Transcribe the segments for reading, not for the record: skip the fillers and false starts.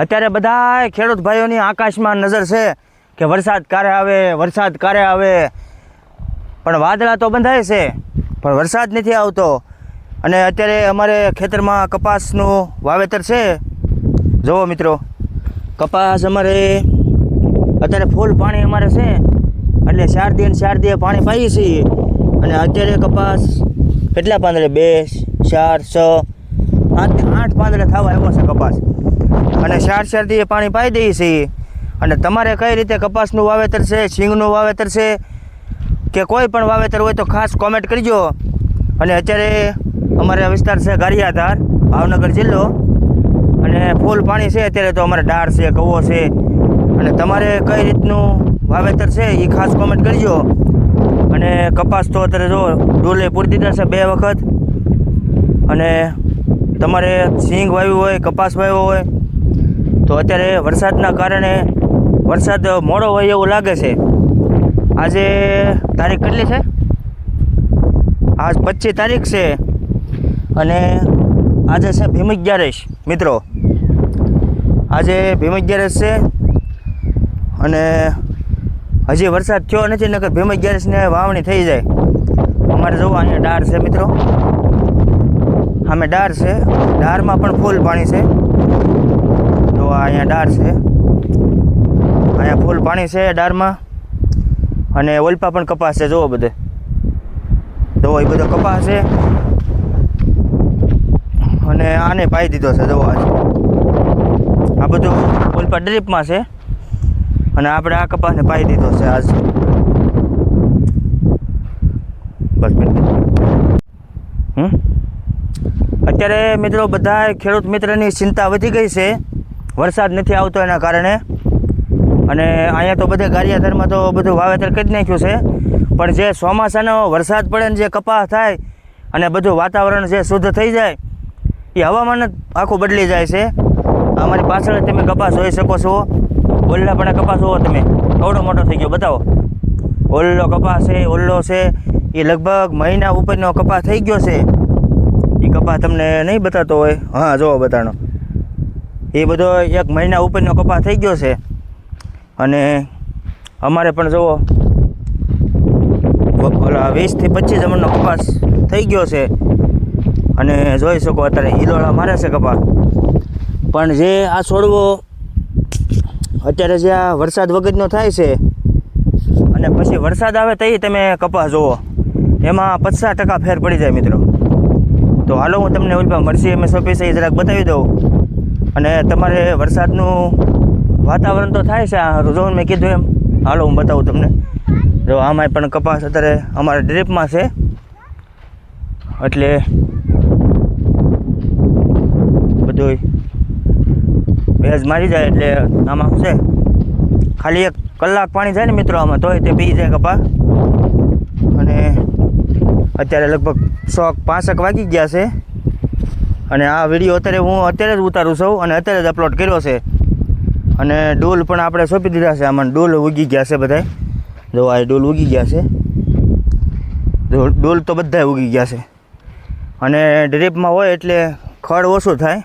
અત્યારે બધા ખેડૂત ભાઈઓની આકાશમાં નજર છે કે વરસાદ ક્યારે આવે, વરસાદ ક્યારે આવે. પણ વાદળા તો બંધાય છે પણ વરસાદ નથી આવતો. અને અત્યારે અમારે ખેતરમાં કપાસનું વાવેતર છે. જુઓ મિત્રો, કપાસ અમારે અત્યારે ફૂલ પાણી અમારે છે એટલે 4 દિવસે પાણી પાઈએ છીએ. અને અત્યારે કપાસ કેટલા પાંદડે 2, 4, 6, 8 પાંદડે થવા આવ્યો છે કપાસ. અને 4 દી પાણી પાઈ દઈએ છીએ. અને તમારે કઈ રીતે કપાસનું વાવેતર છે, સિંગનું વાવેતર છે કે કોઈ પણ વાવેતર હોય તો ખાસ કોમેન્ટ કરજો. અને અત્યારે અમારે વિસ્તાર છે ગારિયાધાર, ભાવનગર જિલ્લો. અને ફૂલ પાણી છે અત્યારે તો અમારે ડાળ છે, કવો છે. અને તમારે કઈ રીતનું વાવેતર છે એ ખાસ કોમેન્ટ કરજો. અને કપાસ તો અત્યારે જો ડોલે પૂરી દીધા છે 2 વખત. અને તમારે સિંગ વાવ્યું હોય, કપાસ વાવ્યો હોય તો અત્યારે વરસાદના કારણે વરસાદ મોડો હોય એવું લાગે છે. આજે તારીખ કેટલી છે? આજ 25 તારીખ છે. અને આજે છે ભીમ અગિયારસ મિત્રો. આજે ભીમ અગિયારસ છે અને હજી વરસાદ થયો નથી, નકર ભીમ અગિયારસને વાવણી થઈ જાય. અમારે જોવો અહીંયા ડાર છે મિત્રો, સામે ડાર છે. ડારમાં પણ ફૂલ પાણી છે. તો અહીંયા ડાર છે, અહીંયા ફૂલ પાણી છે ડારમાં. અને ઓલપા પણ કપાસ છે. જુઓ બધે, જુઓ એ બધો કપાસ છે. અને આને પાઈ દીધો છે. જુઓ આ બધું ઓલપા ડ્રીપમાં છે અને આપણે આ કપાસને પાઈ દીધો છે આજ. બસ અત્યારે મિત્રો બધા ખેડૂત મિત્રની ચિંતા વધી ગઈ છે વરસાદ નથી આવતો એના કારણે. અને અહીંયા તો બધે ગારિયાધારમાં તો બધું વાવેતર કરી નાખ્યું છે. પણ જે ચોમાસાનો વરસાદ પડે ને જે કપાસ થાય અને બધું વાતાવરણ જે શુદ્ધ થઈ જાય એ હવામાન જ આખું બદલી જાય છે. અમારી પાછળ તમે કપાસ જોઈ શકો છો. ઓલ્લા પણ કપાસ જુઓ તમે, કેવડો મોટો થઈ ગયો બતાવો. ઓલ્લો કપાસ છે, ઓલ્લો છે એ લગભગ મહિના ઉપરનો કપાસ થઈ ગયો છે. એ કપાસ તમને નહીં બતાતો હોય, હા જુઓ બતાનો. એ બધો 1 મહિના ઉપરનો કપાસ થઈ ગયો છે. અને અમારે પણ જુઓ 20 થી 25 જમણનો કપાસ થઈ ગયો છે. અને જોઈ શકો અત્યારે હિલોળા મારે છે કપાસ. પણ જે આ છોડવો અત્યારે જે આ વરસાદ વગરનો થાય છે અને પછી વરસાદ આવે તો તમે કપાસ જુઓ, એમાં 50% ફેર પડી જાય મિત્રો. તો હાલો હું તમને ઓલપા મરસી અમે સોંપી છે એ જરાક બતાવી દઉં. અને તમારે વરસાદનું વાતાવરણ તો થાય છે આ જો મેં કીધું એમ. હાલો હું બતાવું તમને. જો આમાંય પણ કપાસ અત્યારે અમારે ડ્રીપમાં છે એટલે બધું ભેજ મારી જાય એટલે આમાં શું છે, ખાલી 1 કલાક પાણી જાય ને મિત્રો આમાં તોય તે પી જાય કપા. અને અત્યારે લગભગ 5:05 વાગી ગયા છે. અને આ વિડીયો અત્યારે જ ઉતારું છું અને અત્યારે જ અપલોડ કર્યો છે. અને ડોલ પણ આપણે સોંપી દીધા છે. આમાં ડોલ ઉગી ગયા છે બધાય. જો આ ડોલ ઉગી ગયા છે. ડોલ તો બધાય ઉગી ગયા છે. અને ડ્રીપમાં હોય એટલે ખડ ઓછું થાય.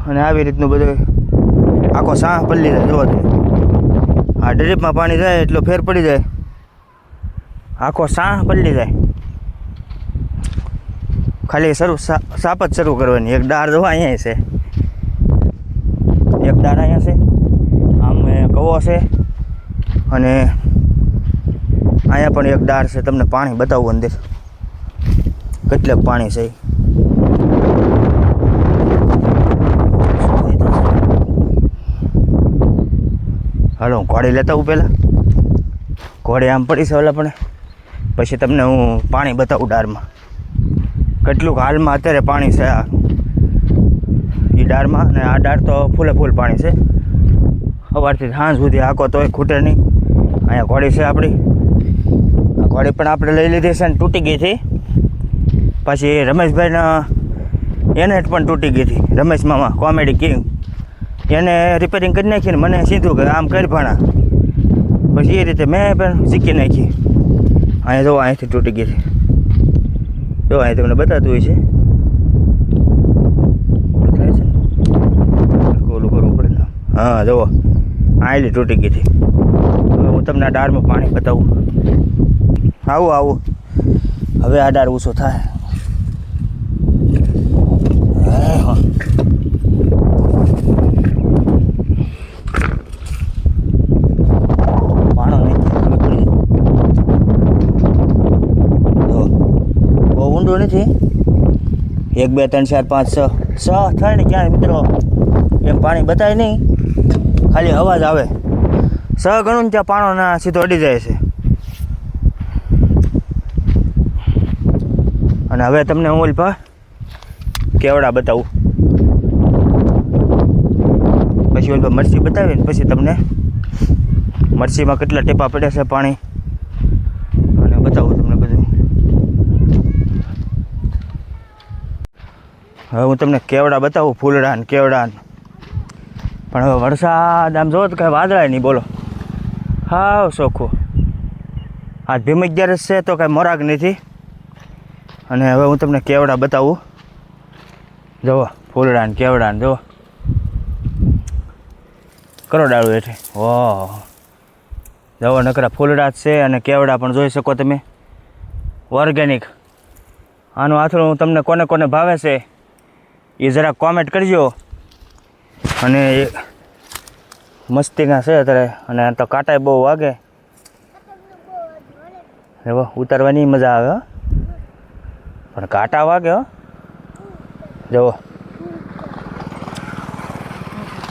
અને આવી રીતનું બધું આખો સાહ પલ્લી જાય. જુઓ તમે, આ ડ્રીપમાં પાણી જાય એટલો ફેર પડી જાય, આખો સાહ પલ્લી જાય. ખાલી સાપ જ શરૂ કરવાની. 1 ડાર જો અહીંયા છે, 1 ડાર અહીંયા છે, આમ કવો છે. અને અહીંયા પણ 1 ડાર છે. તમને પાણી બતાવું અંદર કેટલે પાણી છે. હાલો હું ઘોડી લેતા આવું પહેલાં. ઘોડી આમ પડી છે ઓલા પણ પછી તમને હું પાણી બતાવું ડારમાં કેટલું હાલમાં અત્યારે પાણી છે આ એ ડારમાં. અને આ ડાર તો ફૂલે ફૂલ પાણી છે. સવારથી સાંજ સુધી આખો તોય ખૂટે નહીં. અહીંયા ઘોડી છે આપણી. આ ઘોડી પણ આપણે લઈ લીધી છે અને તૂટી ગઈ હતી. પછી રમેશભાઈના એને પણ તૂટી ગઈ હતી. રમેશ મામા કોમેડી કિંગ એને રિપેરિંગ કરી નાખીને મને સીધું કે આમ કરી ભાણા. પછી એ રીતે મેં પણ શીખી નાખી. અહીંયા જો અહીંથી તૂટી ગઈ છે. જો અહીં તમને બતાતું હોય છે. થાય છે હા જુઓ આયલી તૂટી ગઈ હતી. હવે હું તમને આ ડાળમાં પાણી બતાવું. આવું હવે આ ડાળ ઊંચો થાય. પાણો નહીં બહુ ઊંડું નથી. 1 2 3 4 5 6 થાય ને ક્યાં મિત્રો એમ પાણી બતાય નહીં, ખાલી અવાજ આવે. ગણું ને ત્યાં પાણો ના સીધો અડી જાય છે. અને હવે તમને હું ઓલ પા કેવડા બતાવું, પછી ઓલ મરચી બતાવી ને પછી તમને મરચીમાં કેટલા ટેપા પડ્યા છે પાણી અને બતાવું તમને બધું. હવે હું તમને કેવડા બતાવું, ફૂલડા ને કેવડા ને. પણ હવે વરસાદ આમ જોવો તો કાંઈ વાદળાય નહીં બોલો, હાવ ચોખ્ખું. આ ભીમ 11 છે તો કાંઈ મોરાગ નથી. અને હવે હું તમને કેવડા બતાવું. જુઓ ફૂલડા ને કેવડા ને જુઓ કરો ડાળું હેઠે. ઓહ જુઓ નકરા ફૂલડા જ છે અને કેવડા પણ જોઈ શકો તમે ઓર્ગેનિક. આનું આથરું તમને કોને કોને ભાવે છે એ જરા કોમેન્ટ કરજો. અને એ મસ્તીના છે અત્યારે, અને તો કાંટાય બહુ વાગે. હવે ઉતારવાની મજા આવે હો, પણ કાંટા વાગે હો. જુઓ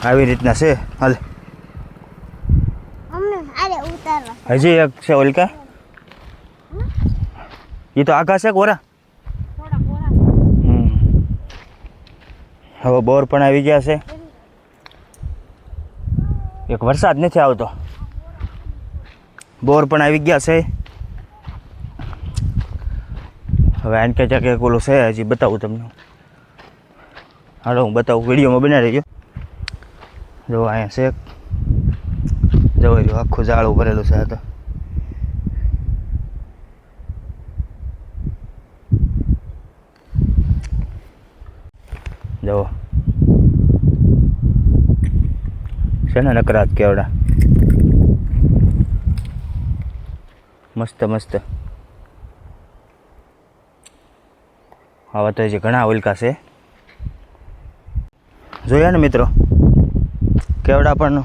આવી રીતના છે. હાલ હજી એક છે ઓલકા, એ તો આઘા છે કોરા. હવે બોર પણ આવી ગયા છે. એક વરસાદ નથી આવતો, બોર પણ આવી ગયા છે. હવે આને કે કે ઓલું છે હજી બતાવું તમને. હાલો હું બતાવું, વિડીયોમાં બનાવી રહેજો. જો અહીંયા છે જવાઈ રહ્યું આખું ઝાડું ભરેલું છે. આ તો જુઓ છે ને નકરાત કેવડા મસ્ત મસ્ત. આવા તો હજી ઘણા ઉલ્કા છે. જોયા ને મિત્રો, કેવડા પણ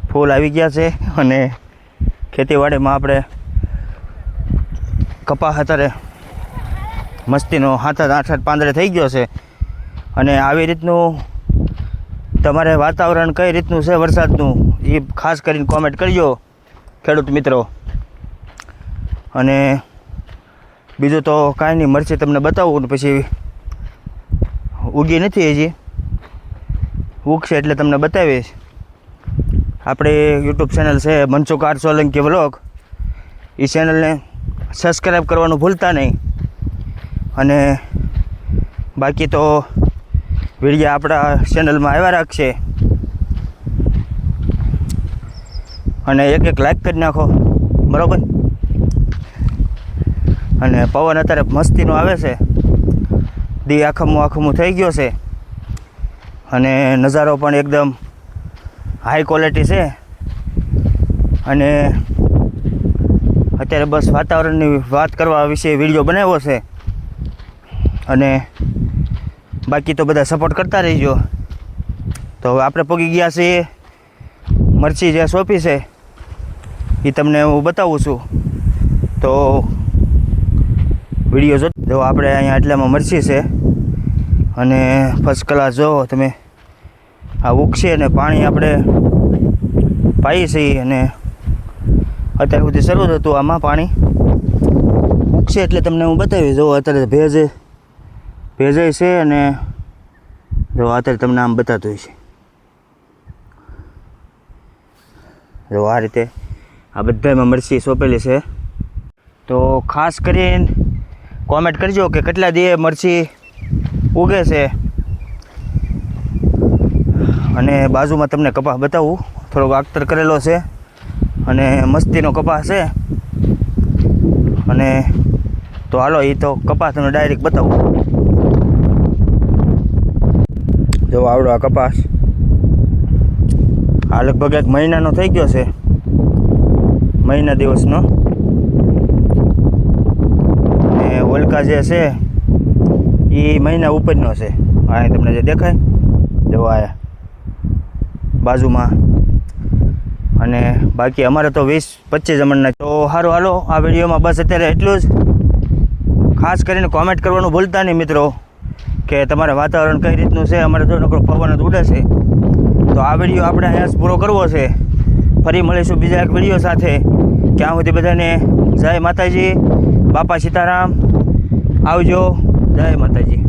ફૂલ આવી ગયા છે. અને ખેતીવાડીમાં આપણે કપાસ અત્યારે મસ્તીનો 7-8 પાંદડે થઈ ગયો છે. અને આવી રીતનું તમારે વાતાવરણ કઈ રીતનું છે વરસાદનું એ ખાસ કરીને કોમેન્ટ કરજો ખેડૂત મિત્રો. અને બીજું તો કાંઈ નહીં, મરચી તમને બતાવું ને પછી ઉગી નથી હજી, ઉગશે એટલે તમને બતાવીશ. આપણે યુટ્યુબ ચેનલ છે મનસુખ આર સોલંકી વ્લોગ, એ ચેનલને સબસ્ક્રાઈબ કરવાનું ભૂલતા નહીં. અને બાકી તો વિડીયો આપણા ચેનલમાં આવ્યા રાખશે. અને એક લાઈક કરી નાખો બરાબર. અને પવન અત્યારે મસ્તીનો આવે છે, દી આખમું થઈ ગયો છે. અને નજારો પણ એકદમ હાઈ ક્વોલિટી છે. અને અત્યારે બસ વાતાવરણની વાત કરવા વિશે વિડીયો બનાવ્યો છે. અને બાકી તો બધા સપોર્ટ કરતા રહીજો. તો હવે આપણે પગી ગયા છીએ મરચી જે સોંપી છે એ તમને હું બતાવું છું. તો વિડીયો જો આપણે અહીંયા એટલામાં મરચી છે અને ફર્સ્ટ ક્લાસ જો તમે આ ઉગશે અને પાણી આપણે પાઈએ છીએ. અને અત્યાર સુધી શરૂ થતું આમાં પાણી ઉગશે એટલે તમને હું બતાવીશ. જો અત્યારે ભેજ છે અને જો અત્યારે તમને આમ બતાતું હશે. જો આ રીતે આ બધામાં મરચી સોંપેલી છે. તો ખાસ કરીને કોમેન્ટ કરજો કે કેટલા દીએ મરચી ઉગે છે. અને બાજુમાં તમને કપાસ બતાવું, થોડોક આખતર કરેલો છે અને મસ્તીનો કપાસ છે. અને તો હાલો એ તો કપાસ તમને ડાયરેક્ટ બતાવું. જો આવડો આ કપાસ આ લગભગ એક મહિનાનો થઈ ગયો છે, મહિના દિવસનો. ને ઓલકા જે છે એ મહિના ઉપરનો છે. આ તમને જે દેખાય જો આ બાજુમાં. અને બાકી અમારે તો 20-25 જમણના. તો સારું, હાલો આ વિડીયોમાં બસ અત્યારે એટલું જ. ખાસ કરીને કોમેન્ટ કરવાનું ભૂલતા નહીં મિત્રો કે તમારે વાતાવરણ કઈ રીતનું છે. અમારે તો નકરો પવન જ ઉડે છે. તો આ વિડીયો આપણે અહીંયા પૂરો કરવો છે. ફરી મળીશું બીજા એક વિડીયો સાથે. ત્યાં સુધી બધાને જય માતાજી, બાપા સીતારામ, આવજો, જય માતાજી.